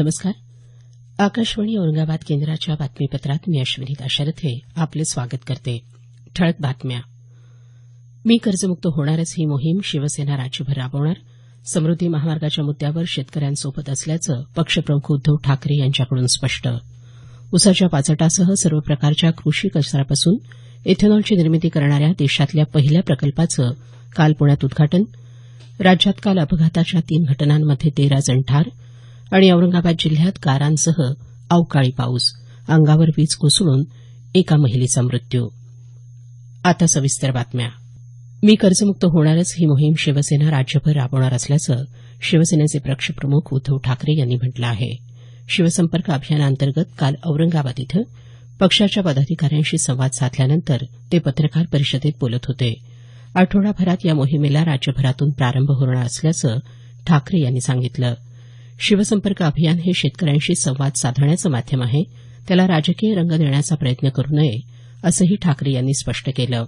नमस्कार. आकाशवाणी औरंगाबाद केंद्राच्या बातमीपत्रात मी अश्विनी दाशरथे आपले स्वागत करते. ठळक बातम्या. मी कर्जमुक्त होणारच ही मोहीम शिवसेना राज्यभर राबवणार. समृद्धी महामार्गाच्या मुद्द्यावर शेतकऱ्यांसोबत असल्याचं पक्षप्रमुख उद्धव ठाकरे यांच्याकडून स्पष्ट. उसाच्या पाचटासह सर्व प्रकारच्या कृषी कचऱ्यापासून इथेनॉलची निर्मिती करणाऱ्या देशातल्या पहिल्या प्रकल्पाचं काल पुण्यात उद्घाटन. राज्यात काल अपघाताच्या 3 घटनांमध्ये 13 जण ठार आणि औरंगाबाद जिल्ह्यात गारांसह अवकाळी पाऊस, अंगावर वीज कोसळून एका महिलेचा मृत्यू. आता सविस्तर बातम्या. मी कर्जमुक्त होणारच ही मोहीम शिवसेना राज्यभर राबवणार असल्याचं शिवसेनेचे पक्षप्रमुख उद्धव ठाकरे यांनी म्हटलं आहे. शिवसंपर्क अभियानांतर्गत काल औरंगाबाद इथं पक्षाच्या पदाधिकाऱ्यांशी संवाद साधल्यानंतर ते पत्रकार परिषदेत बोलत होते. आठवडाभरात या मोहिमेला राज्यभरातून प्रारंभ होणार असल्याचं ठाकरे यांनी सांगितलं. शिवसंपर्क अभियान हे शेतकऱ्यांशी संवाद साधण्याचं माध्यम आहे, त्याला राजकीय रंग देण्याचा प्रयत्न करू नये असंही ठाकरे यांनी स्पष्ट केलं.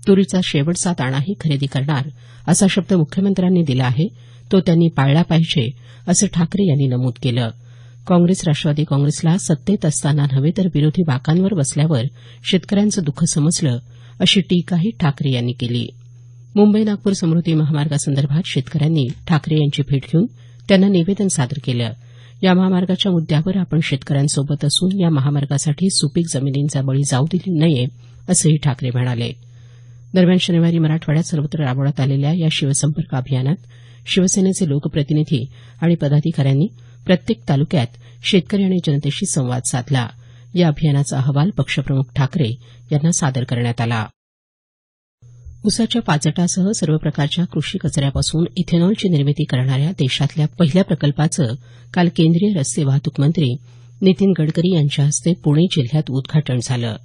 तुरीचा शेवटचा दाणाही खरेदी करणार असा शब्द मुख्यमंत्र्यांनी दिला आहे, तो त्यांनी पाळला पाहिजे असं ठाकरे यांनी नमूद केलं. काँग्रेस राष्ट्रवादी काँग्रेसला सत्तेत असताना नव्हे तर विरोधी बाकांवर बसल्यावर शेतकऱ्यांचं दुःख समजलं अशी टीकाही ठाकरे यांनी केली. मुंबई नागपूर समृद्धी महामार्गासंदर्भात शेतकऱ्यांनी ठाकरे यांची भेट घेऊन त्यांना निवेदन सादर केलं. या महामार्गाच्या मुद्द्यावर आपण शेतकऱ्यांसोबत असून या महामार्गासाठी सुपीक जमिनींचा बळी जाऊ दिली नये असंही ठाकरे म्हणाले. दरम्यान शनिवारी मराठवाड्यात सर्वत्र राबवण्यात आलेल्या या शिवसंपर्क अभियानात शिवसेनेचे लोकप्रतिनिधी आणि पदाधिकाऱ्यांनी प्रत्येक तालुक्यात शेतकरी आणि जनतेशी संवाद साधला. या अभियानाचा अहवाल पक्षप्रमुख ठाकरे यांना सादर करण्यात आला. उसाच्या पाचटासह सर्व प्रकारच्या कृषी कचऱ्यापासून इथेनॉलची निर्मिती करणाऱ्या देशातल्या पहिल्या प्रकल्पाचं काल केंद्रीय रस्ते वाहतूक मंत्री नितीन गडकरी यांच्या हस्ते पुणे जिल्ह्यात उद्घाटन झालं.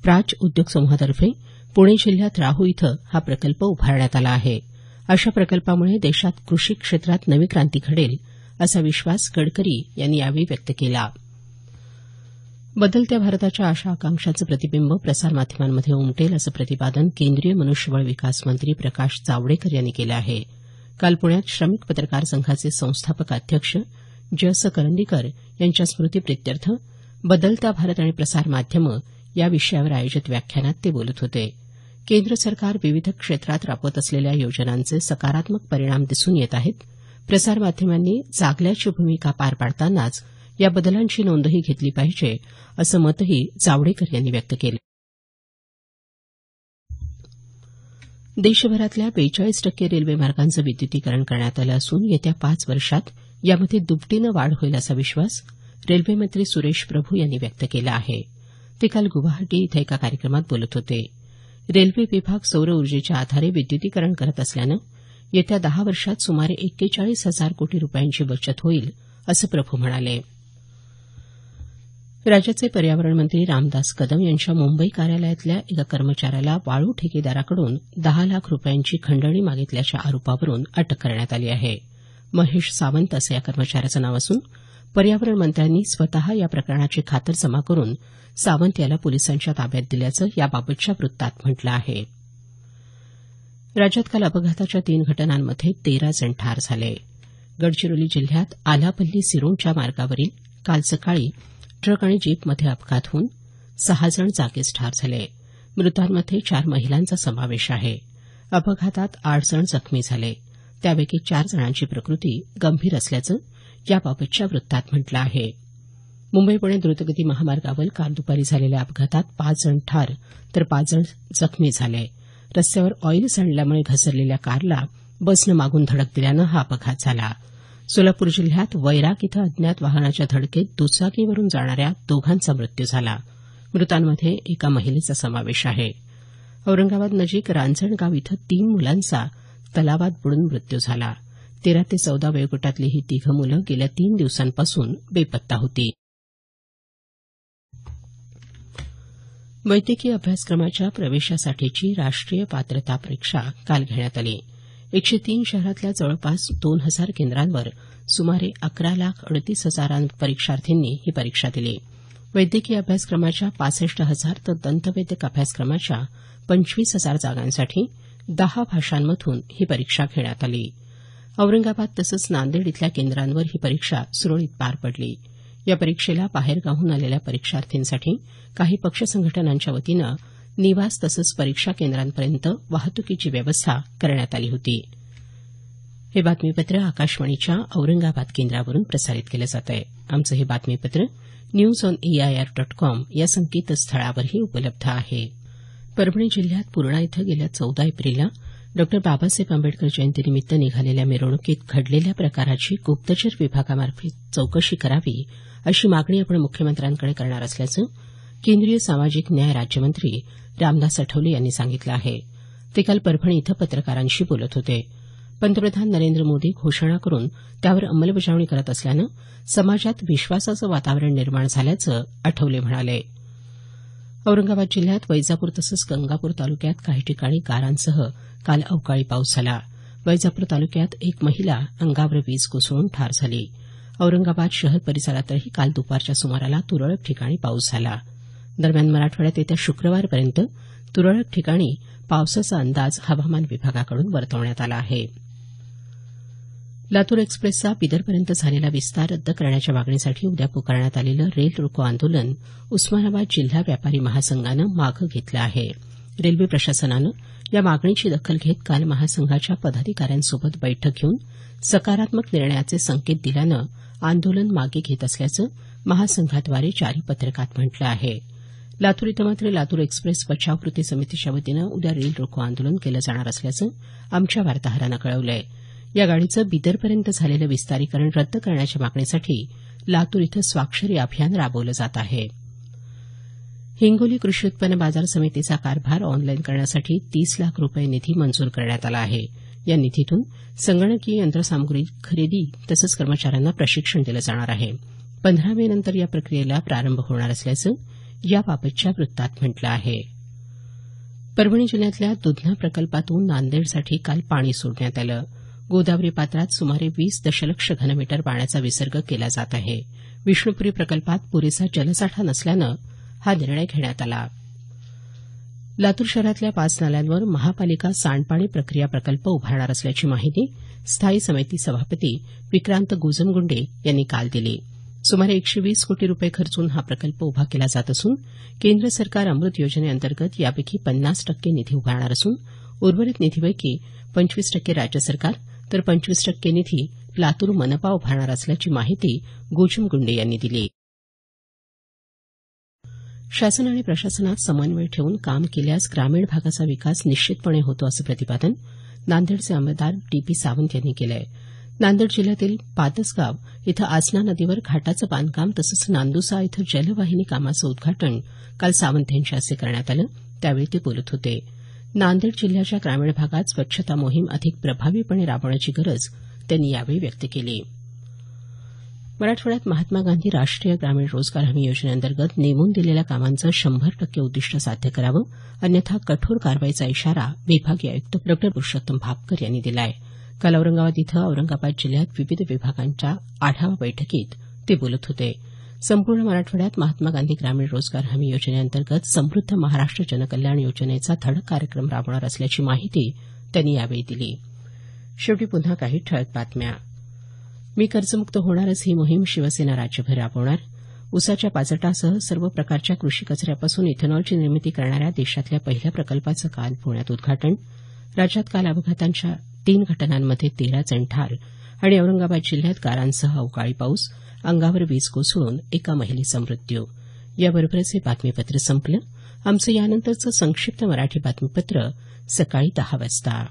प्राच उद्योग समूहातर्फे पुणे जिल्ह्यात राहू इथं हा प्रकल्प उभारण्यात आला आहे. अशा प्रकल्पामुळे देशात कृषी क्षेत्रात नवी क्रांती घडेल असा विश्वास गडकरी यांनी यावेळी व्यक्त केला. बदलत्या भारताच्या आशा आकांक्षांचं प्रतिबिंब प्रसारमाध्यमांमध्ये उमटेल असं प्रतिपादन केंद्रीय मनुष्यबळ विकास मंत्री प्रकाश जावडेकर यांनी केलं आहे. काल पुण्यात श्रमिक पत्रकार संघाचे संस्थापक अध्यक्ष जस करंदीकर यांच्या स्मृतीप्रित्यर्थ बदलता भारत आणि प्रसारमाध्यमं या विषयावर आयोजित व्याख्यानात ते बोलत होते. केंद्र सरकार विविध क्षेत्रात राबवत असलेल्या योजनांचे सकारात्मक परिणाम दिसून येत आहेत. प्रसारमाध्यमांनी जागल्याची भूमिका पार पाडतानाच या बदलांची नोंदही घेतली पाहिजे असं मतही जावडेकर यांनी व्यक्त केलं. देशभरातल्या 42% रेल्वे मार्गांचं विद्युतीकरण करण्यात आलं असून येत्या 5 वर्षात यामध्ये दुपटीनं वाढ होईल असा विश्वास रेल्वे मंत्री सुरेश प्रभू यांनी व्यक्त केला आहे. ते काल गुवाहाटी इथं एका कार्यक्रमात बोलत होते. रेल्वे विभाग सौर ऊर्जेच्या आधारे विद्युतीकरण करत असल्यानं येत्या 10 वर्षात सुमारे 41,000 कोटी रुपयांची बचत होईल असं प्रभू म्हणाले. राज्याचे पर्यावरण मंत्री रामदास कदम यांच्या मुंबई कार्यालयातल्या एका कर्मचाऱ्याला वाळू ठेकेदाराकडून 10 लाख रुपयांची खंडणी मागितल्याच्या आरोपावरून अटक करण्यात आली आहे. महेश सावंत असं या कर्मचाऱ्याचं नाव असून पर्यावरण मंत्र्यांनी स्वतः या प्रकरणाची खातरजमा करून सावंत याला पोलिसांच्या ताब्यात दिल्याचं याबाबतच्या वृत्तात म्हटलं आहे. राज्यात काल अपघाताच्या 3 घटनांमध्ये 13 जण ठार झाले. गडचिरोली जिल्ह्यात आलापल्ली सिरोंचा मार्गावरील काल सकाळी ट्रक आणि जीपमध्ये अपघात होऊन 6 जण जागीच ठार झाले. मृतांमध्ये 4 महिलांचा समावेश आहे. अपघातात 8 जण जखमी झाले. त्यापैकी 4 जणांची प्रकृती गंभीर असल्याचं याबाबतच्या वृत्तात म्हटलं आहे. मुंबई पुणे द्रुतगती महामार्गावर काल दुपारी झालेल्या अपघातात 5 जण ठार तर 5 जण जखमी झाले. रस्त्यावर ऑईल सांडल्यामुळे घसरलेल्या कारला बसनं मागून धडक दिल्यानं हा अपघात झाला. सोलापूर जिल्ह्यात वैराग इथं अज्ञात वाहनाच्या धडकेत दुचाकीवरून जाणाऱ्या दोघांचा मृत्यू झाला. मृतांमध्ये एका महिलेचा समावेश आहे. औरंगाबाद नजीक रांजणगाव इथं 3 मुलांचा तलावात बुडून मृत्यू झाला. 13 ते 14 वयोगटातली ही 3 मुलं गेल्या 3 दिवसांपासून बेपत्ता होती. वैद्यकीय अभ्यासक्रमाच्या प्रवेशासाठीची राष्ट्रीय पात्रता परीक्षा काल घेण्यात आली. 103 शहरातल्या जवळपास 2,000 केंद्रांवर सुमारे 11,38,000 परीक्षार्थींनी ही परीक्षा दिली. वैद्यकीय अभ्यासक्रमाच्या 65,000 तर दंतवैद्यक अभ्यासक्रमाच्या 25,000 जागांसाठी 10 भाषांमधून ही परीक्षा घेण्यात आली. औरंगाबाद तसंच नांदेड इथल्या केंद्रांवर ही परीक्षा सुरळीत पार पडली. या परीक्षेला बाहेरगावाहून आलेल्या परीक्षार्थींसाठी काही पक्ष संघटनांच्या वतीनं निवास तसंच परीक्षा केंद्रांपर्यंत वाहतुकीची व्यवस्था करण्यात आली होती. हे बातमीपत्र आकाशवाणीच्या औरंगाबाद केंद्रावरून प्रसारित केलं जात आहे. आमचं हे बातमीपत्र newsoneir.com या संकेतस्थळावरही उपलब्ध आहे. परभणी जिल्ह्यात पूर्णा इथं गेल्या 14 एप्रिलला डॉ बाबासाहेब आंबेडकर जयंतीनिमित्त निघालेल्या मिरवणुकीत घडलेल्या प्रकाराची गुप्तचर विभागामार्फत चौकशी करावी अशी मागणी आपण मुख्यमंत्र्यांकडे करणार असल्याचं केंद्रीय सामाजिक न्याय राज्यमंत्री रामदास आठवले यांनी सांगितलं आहे. ते काल परभणी इथं पत्रकारांशी बोलत होते. पंतप्रधान नरेंद्र मोदी घोषणा करून त्यावर अंमलबजावणी करत असल्यानं समाजात विश्वासाचं वातावरण निर्माण झाल्याचं आठवले म्हणाले. औरंगाबाद जिल्ह्यात वैजापूर तसंच गंगापूर तालुक्यात काही ठिकाणी गारांसह काल अवकाळी पाऊस झाला. वैजापूर तालुक्यात एक महिला अंगावर वीज कोसळून ठार झाली. औरंगाबाद शहर परिसरातही काल दुपारच्या सुमाराला तुरळक ठिकाणी पाऊस झाला. दरम्यान मराठवाड्यात येत्या शुक्रवारपर्यंत तुरळक ठिकाणी पावसाचा अंदाज हवामान विभागाकडून वर्तवण्यात आला आहे. लातूर एक्सप्रेसचा बिदरपर्यंत झालेला विस्तार रद्द करण्याच्या मागणीसाठी उद्या पुकारण्यात आलेलं रेल रोको आंदोलन उस्मानाबाद जिल्हा व्यापारी महासंघानं मागं घेतलं आहे. रेल्वे प्रशासनानं या मागणीची दखल घेत काल महासंघाच्या पदाधिकाऱ्यांसोबत बैठक घेऊन सकारात्मक निर्णयाचे संकेत दिल्यानं आंदोलन मागे घेत असल्याचं महासंघाद्वारे जारी पत्रकात म्हटलं आहे. लातूर इथं मात्र लातूर एक्सप्रेस बचाव कृती समितीच्या वतीनं उद्या रेल रोको आंदोलन केलं जाणार असल्याचं आमच्या वार्ताहरानं कळवलं आहे. या गाडीचं बिदरपर्यंत झालेलं विस्तारीकरण रद्द करण्याच्या मागणीसाठी लातूर इथं स्वाक्षरी अभियान राबवलं जात आहे. हिंगोली कृषी उत्पन्न बाजार समितीचा कारभार ऑनलाईन करण्यासाठी 30 लाख रुपये निधी मंजूर करण्यात आला आहे. या निधीतून संगणकीय यंत्रसामुग्री खरेदी तसंच कर्मचाऱ्यांना प्रशिक्षण दिलं जाणार आहे. 15 मे नंतर या प्रक्रियेला प्रारंभ होणार असल्याचं याबाबतच्या वृत्तात म्हटलं आहे. परभणी जिल्ह्यातल्या दुधना प्रकल्पातून नांदेडसाठी काल पाणी सोडण्यात आलं. गोदावरी पात्रात सुमारे 20 दशलक्ष घनमीटर पाण्याचा विसर्ग केला जात आहे. विष्णुपुरी प्रकल्पात पुरेसा जलसाठा नसल्यानं हा निर्णय घेण्यात आला. लातूर शहरातल्या 5 नाल्यांवर महापालिका सांडपाणी प्रक्रिया प्रकल्प उभारणार असल्याची माहिती स्थायी समिती सभापती विक्रांत गोजमगुंडे यांनी काल दिली. सुमारे 120 कोटी रुपये खर्चून हा प्रकल्प उभा केला जात असून केंद्र सरकार अमृत योजनेअंतर्गत यापैकी 50% निधी उभारणार असून उर्वरित निधीपैकी 25% राज्य सरकार तर 25% निधी लातूर मनपा उभारणार असल्याची माहिती गोजमगुंडे यांनी दिली. शासन आणि प्रशासनात समन्वय ठेवून काम केल्यास ग्रामीण भागाचा विकास निश्चितपणे होतो असं प्रतिपादन नांदेडचे आमदार टी.पी. सावंत यांनी केलं आहे. नांदेड जिल्ह्यातील पातसगाव इथं आसना नदीवर घाटाचं बांधकाम तसंच नांदुसा इथं जलवाहिनी कामाचं उद्घाटन काल सावंत यांच्या हस्ते करण्यात आलं. त्यावेळी ते बोलत होते. नांदेड जिल्ह्याच्या ग्रामीण भागात स्वच्छता मोहीम अधिक प्रभावीपणे राबवण्याची गरज त्यांनी यावेळी व्यक्त केली. मराठवाड्यात महात्मा गांधी राष्ट्रीय ग्रामीण रोजगार हमी योजनेअंतर्गत नेमून दिलेल्या कामांचं 100% उद्दिष्ट साध्य करावं अन्यथा कठोर कारवाईचा इशारा विभागीय आयुक्त डॉ पुरुषोत्तम भापकर यांनी दिला आहे. काल औरंगाबाद इथं औरंगाबाद जिल्ह्यात विविध विभागांच्या आढावा बैठकीत ते बोलत होते. संपूर्ण मराठवाड्यात महात्मा गांधी ग्रामीण रोजगार हमी योजनेअंतर्गत समृद्ध महाराष्ट्र जनकल्याण योजनेचा धडक कार्यक्रम राबवणार असल्याची माहिती त्यांनी यावेळी दिली. शेवटी पुन्हा काही ठळक बातम्या. मी कर्जमुक्त होणारच ही मोहीम शिवसेना राज्यभर राबवणार. ऊसाच्या पाचटासह सर्व प्रकारच्या कृषी कचऱ्यापासून इथेनॉलची निर्मिती करणाऱ्या देशातल्या पहिल्या प्रकल्पाचं काल पुण्यात उद्घाटन. राज्यात काल अपघातांच्या 3 घटनांमध्ये 13 जण ठार आणि औरंगाबाद जिल्ह्यात गारांसह अवकाळी पाऊस अंगावर वीज कोसळून एका महिलेचा मृत्यू. याबरोबरच हे बातमीपत्र संपलं. आमचं यानंतरचं संक्षिप्त मराठी बातमीपत्र सकाळी 10 वाजता.